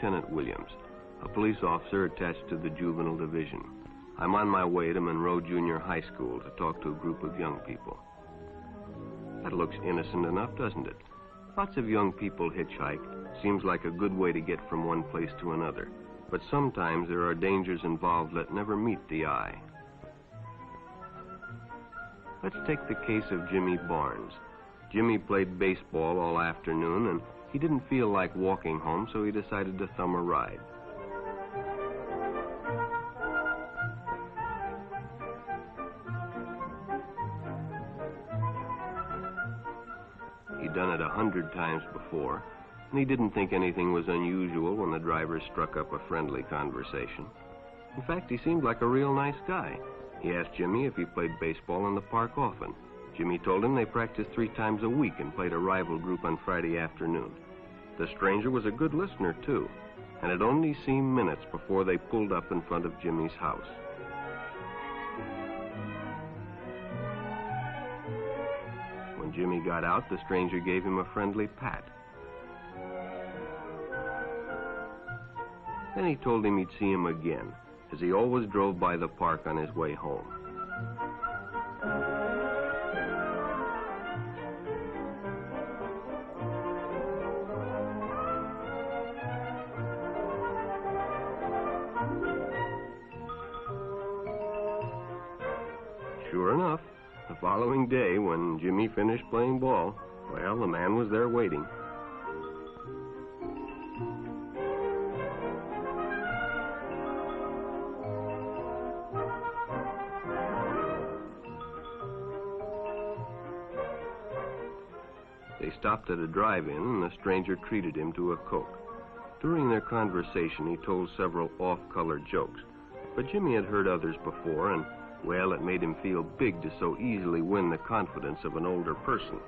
Lieutenant Williams, a police officer attached to the Juvenile Division. I'm on my way to Monroe Junior High School to talk to a group of young people. That looks innocent enough, doesn't it? Lots of young people hitchhike. Seems like a good way to get from one place to another. But sometimes there are dangers involved that never meet the eye. Let's take the case of Jimmy Barnes. Jimmy played baseball all afternoon, and he didn't feel like walking home, so he decided to thumb a ride. He'd done it 100 times before, and he didn't think anything was unusual when the driver struck up a friendly conversation. In fact, he seemed like a real nice guy. He asked Jimmy if he played baseball in the park often. Jimmy told him they practiced 3 times a week and played a rival group on Friday afternoon. The stranger was a good listener, too, and it only seemed minutes before they pulled up in front of Jimmy's house. When Jimmy got out, the stranger gave him a friendly pat. Then he told him he'd see him again, as he always drove by the park on his way home. Sure enough, the following day, when Jimmy finished playing ball, well, the man was there waiting. They stopped at a drive-in, and the stranger treated him to a Coke. During their conversation, he told several off-color jokes, but Jimmy had heard others before, and, well, it made him feel big to so easily win the confidence of an older person.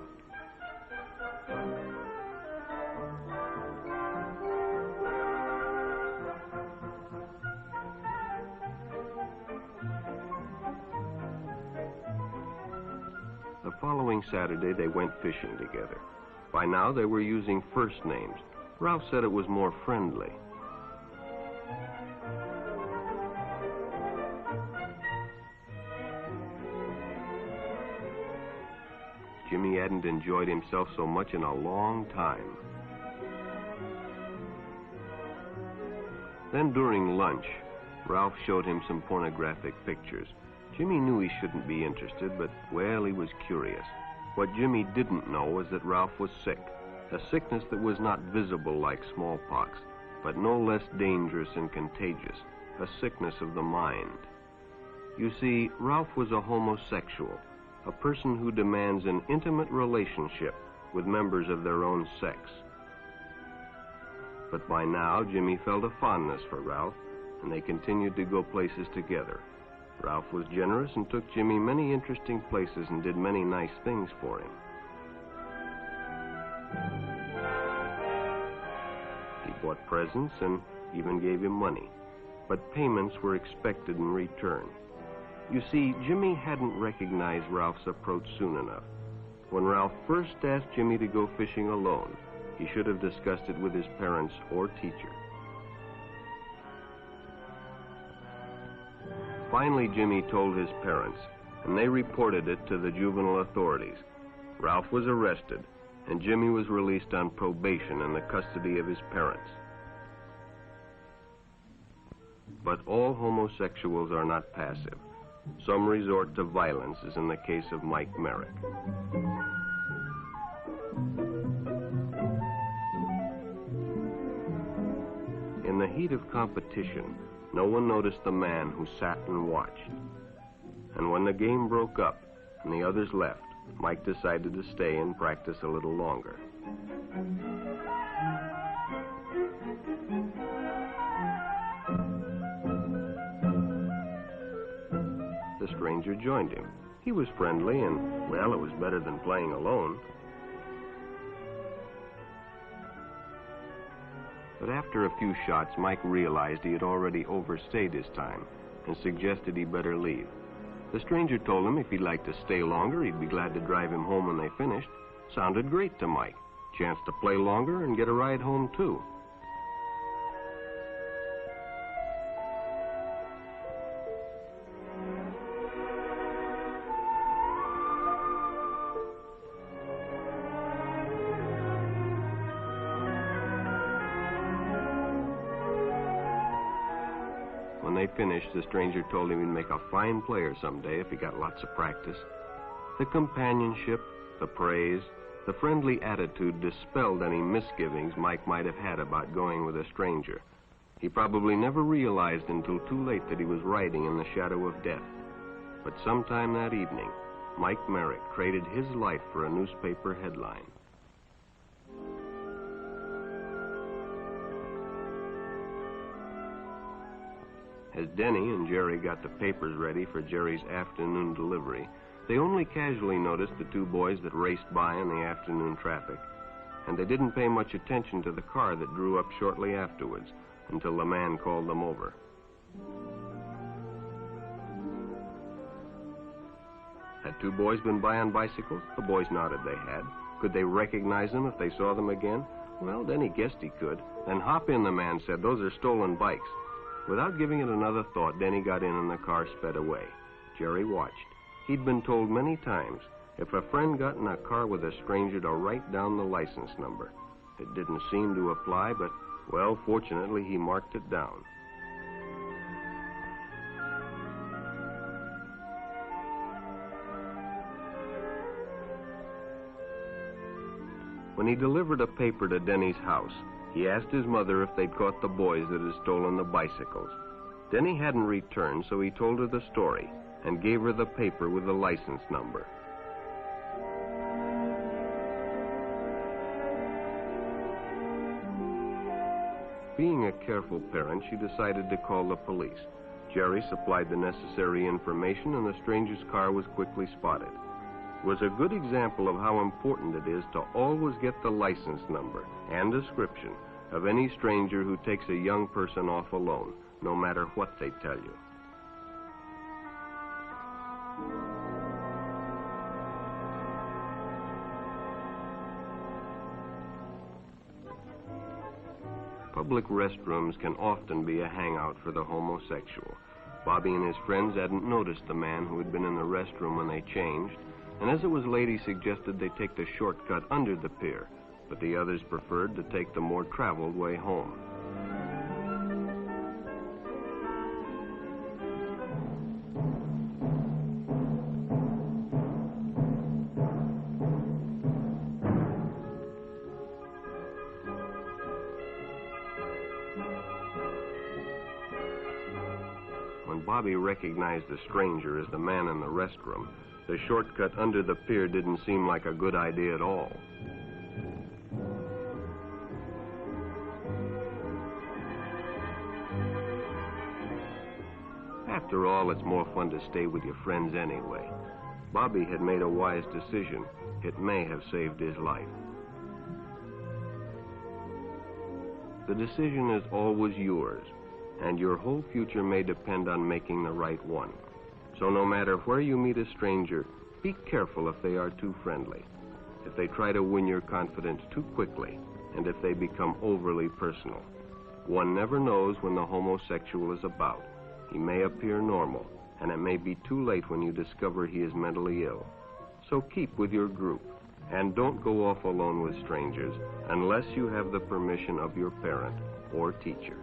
The following Saturday, they went fishing together. By now, they were using first names. Ralph said it was more friendly. Jimmy hadn't enjoyed himself so much in a long time. Then during lunch, Ralph showed him some pornographic pictures. Jimmy knew he shouldn't be interested, but, well, he was curious. What Jimmy didn't know was that Ralph was sick, a sickness that was not visible like smallpox, but no less dangerous and contagious, a sickness of the mind. You see, Ralph was a homosexual, a person who demands an intimate relationship with members of their own sex. But by now, Jimmy felt a fondness for Ralph, and they continued to go places together. Ralph was generous and took Jimmy many interesting places and did many nice things for him. He bought presents and even gave him money, but payments were expected in return. You see, Jimmy hadn't recognized Ralph's approach soon enough. When Ralph first asked Jimmy to go fishing alone, he should have discussed it with his parents or teacher. Finally, Jimmy told his parents, and they reported it to the juvenile authorities. Ralph was arrested, and Jimmy was released on probation in the custody of his parents. But all homosexuals are not passive. Some resort to violence, as in the case of Mike Merrick. In the heat of competition, no one noticed the man who sat and watched. And when the game broke up and the others left, Mike decided to stay and practice a little longer. The stranger joined him. He was friendly and, well, it was better than playing alone. But after a few shots, Mike realized he had already overstayed his time and suggested he better leave. The stranger told him if he'd like to stay longer, he'd be glad to drive him home when they finished. Sounded great to Mike. Chance to play longer and get a ride home, too. When they finished, the stranger told him he'd make a fine player someday if he got lots of practice. The companionship, the praise, the friendly attitude dispelled any misgivings Mike might have had about going with a stranger. He probably never realized until too late that he was riding in the shadow of death. But sometime that evening, Mike Merrick traded his life for a newspaper headline. As Denny and Jerry got the papers ready for Jerry's afternoon delivery, they only casually noticed the two boys that raced by in the afternoon traffic, and they didn't pay much attention to the car that drew up shortly afterwards until the man called them over. Had two boys been by on bicycles? The boys nodded they had. Could they recognize them if they saw them again? Well, Denny guessed he could. Then hop in, the man said. Those are stolen bikes. Without giving it another thought, Denny got in and the car sped away. Jerry watched. He'd been told many times, if a friend got in a car with a stranger, to write down the license number. It didn't seem to apply, but, well, fortunately, he marked it down. When he delivered a paper to Denny's house, he asked his mother if they'd caught the boys that had stolen the bicycles. Denny hadn't returned, so he told her the story and gave her the paper with the license number. Being a careful parent, she decided to call the police. Jerry supplied the necessary information, and the stranger's car was quickly spotted. It was a good example of how important it is to always get the license number and description of any stranger who takes a young person off alone, no matter what they tell you. Public restrooms can often be a hangout for the homosexual. Bobby and his friends hadn't noticed the man who had been in the restroom when they changed, and as it was late, he suggested they take the shortcut under the pier, but the others preferred to take the more traveled way home. When Bobby recognized the stranger as the man in the restroom, the shortcut under the pier didn't seem like a good idea at all. After all, it's more fun to stay with your friends anyway. Bobby had made a wise decision. It may have saved his life. The decision is always yours, and your whole future may depend on making the right one. So no matter where you meet a stranger, be careful if they are too friendly, if they try to win your confidence too quickly, and if they become overly personal. One never knows when the homosexual is about. He may appear normal, and it may be too late when you discover he is mentally ill. So keep with your group, and don't go off alone with strangers unless you have the permission of your parent or teacher.